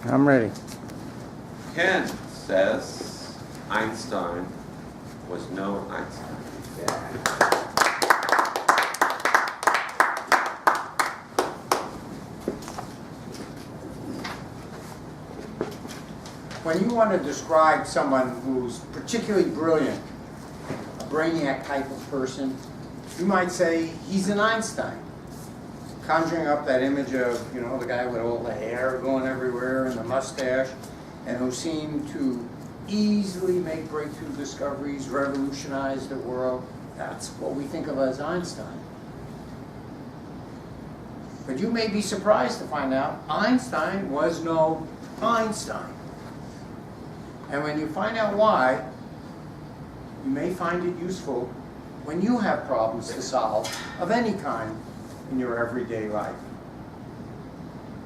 I'm ready. Ken says Einstein was no Einstein. When you want to describe someone who's particularly brilliant, a brainiac type of person, you might say he's an Einstein. Conjuring up that image of, the guy with all the hair going everywhere and the mustache, and who seemed to easily make breakthrough discoveries, revolutionize the world. That's what we think of as Einstein. But you may be surprised to find out Einstein was no Einstein. And when you find out why, you may find it useful when you have problems to solve of any kind in your everyday life.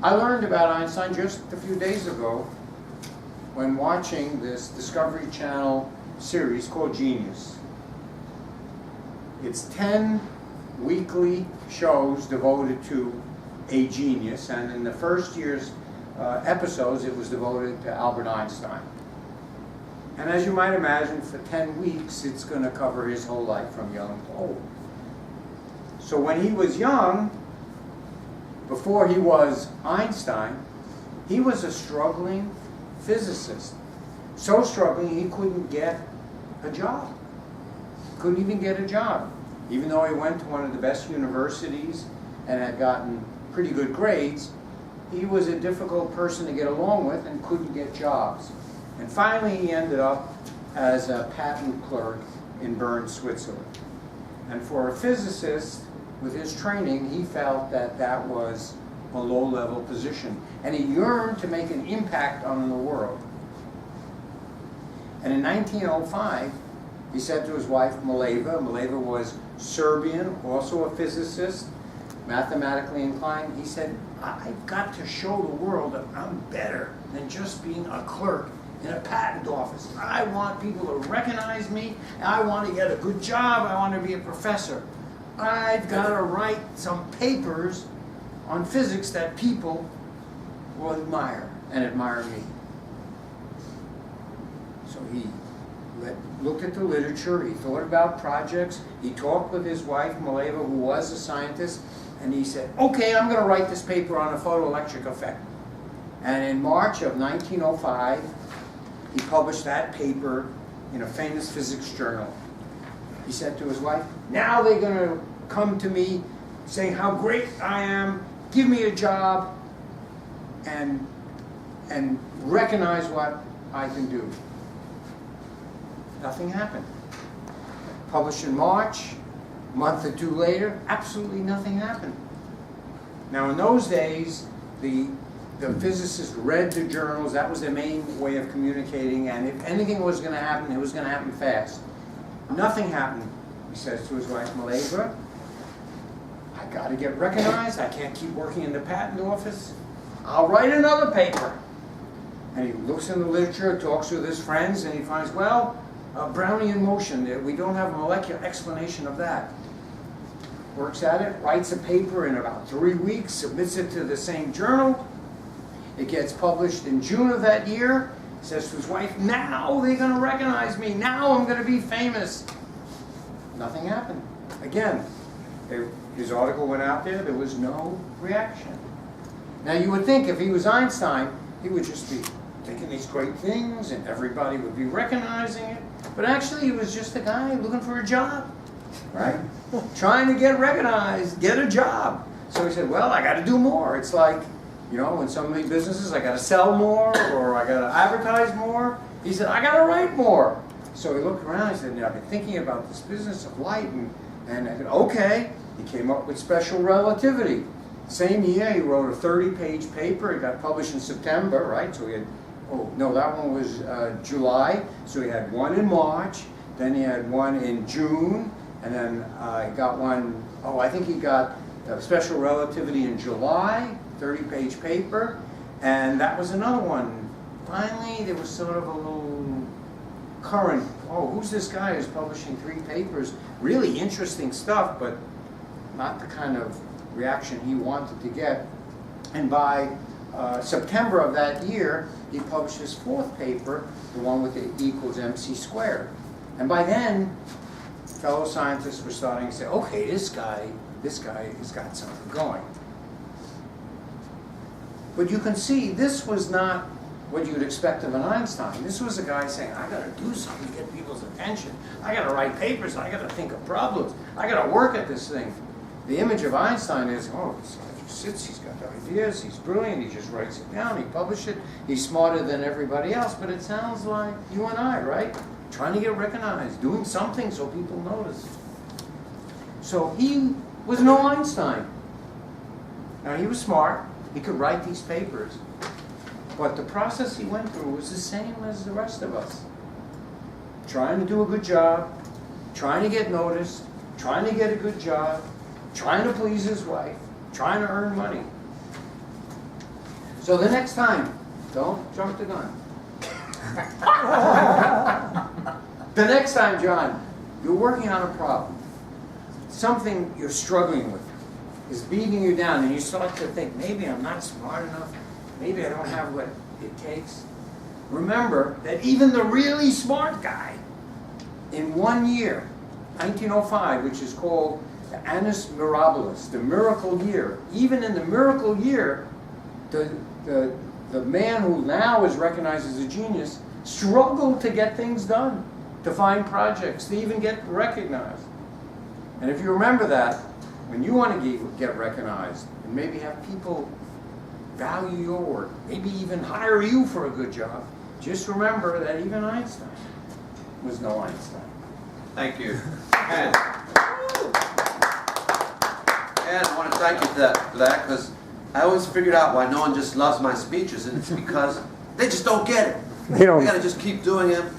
I learned about Einstein just a few days ago when watching this Discovery Channel series called Genius. It's 10 weekly shows devoted to a genius, and in the first year's episodes it was devoted to Albert Einstein. And as you might imagine, for 10 weeks, it's going to cover his whole life from young to old. So when he was young, before he was Einstein, he was a struggling physicist. So struggling, he couldn't get a job. Couldn't even get a job. Even though he went to one of the best universities and had gotten pretty good grades, he was a difficult person to get along with and couldn't get jobs. And finally, he ended up as a patent clerk in Bern, Switzerland. And for a physicist, with his training, he felt that that was a low-level position. And he yearned to make an impact on the world. And in 1905, he said to his wife, Mileva was Serbian, also a physicist, mathematically inclined. He said, I've got to show the world that I'm better than just being a clerk in a patent office. I want people to recognize me. I want to get a good job. I want to be a professor. I've got to write some papers on physics that people will admire and admire me. So he looked at the literature. He thought about projects. He talked with his wife, Mileva, who was a scientist, and he said, okay, I'm going to write this paper on a photoelectric effect. And in March of 1905, he published that paper in a famous physics journal. He said to his wife, now they're going to come to me saying how great I am, give me a job, and recognize what I can do. Nothing happened. Published in March, a month or two later, absolutely nothing happened. Now in those days, the physicists read the journals. That was their main way of communicating, and if anything was going to happen, it was going to happen fast. Nothing happened. He says to his wife, Mileva, I got to get recognized. I can't keep working in the patent office. I'll write another paper. And he looks in the literature, talks with his friends, and he finds, well, Brownian motion, we don't have a molecular explanation of that. Works at it, writes a paper in about 3 weeks, submits it to the same journal. It gets published in June of that year. He says to his wife, now they're going to recognize me. Now I'm going to be famous. Nothing happened. Again, his article went out there. There was no reaction. Now you would think if he was Einstein, he would just be thinking these great things and everybody would be recognizing it. But actually he was just a guy looking for a job, right? Trying to get recognized, get a job. So he said, well, I got to do more. It's like, in so many businesses, I got to sell more or I got to advertise more. He said, I got to write more. So he looked around and said, I've been thinking about this business of light. And I said, okay. He came up with special relativity. Same year, he wrote a 30-page paper. It got published in September, right? So he had, that one was July. So he had one in March. Then he had one in June. And then he got one, I think he got special relativity in July. 30-page paper, and that was another one. Finally, there was sort of a little current, who's this guy who's publishing 3 papers? Really interesting stuff, but not the kind of reaction he wanted to get. And by September of that year, he published his fourth paper, the one with the E equals MC squared. And by then, fellow scientists were starting to say, okay, this guy has got something going. But you can see, this was not what you'd expect of an Einstein. This was a guy saying, I gotta do something to get people's attention. I gotta write papers, I gotta think of problems, I gotta work at this thing. The image of Einstein is, oh, this guy just sits, he's got ideas, he's brilliant, he just writes it down, he publishes it, he's smarter than everybody else, but it sounds like you and I, right? Trying to get recognized, doing something so people notice. So he was no Einstein. Now he was smart, he could write these papers, but the process he went through was the same as the rest of us. Trying to do a good job, trying to get noticed, trying to get a good job, trying to please his wife, trying to earn money. So the next time, don't jump the gun. The next time, John, you're working on a problem, something you're struggling with is beating you down, and you start to think, maybe I'm not smart enough, maybe I don't have what it takes. Remember that even the really smart guy, in 1 year, 1905, which is called the Annus Mirabilis, the miracle year, even in the miracle year, the man who now is recognized as a genius struggled to get things done, to find projects, to even get recognized. And if you remember that, when you want to get recognized and maybe have people value your work, maybe even hire you for a good job, just remember that even Einstein was no Einstein. Thank you. And I want to thank you for that, because I always figured out why no one just loves my speeches, and it's because they just don't get it. They don't. We got to just keep doing them.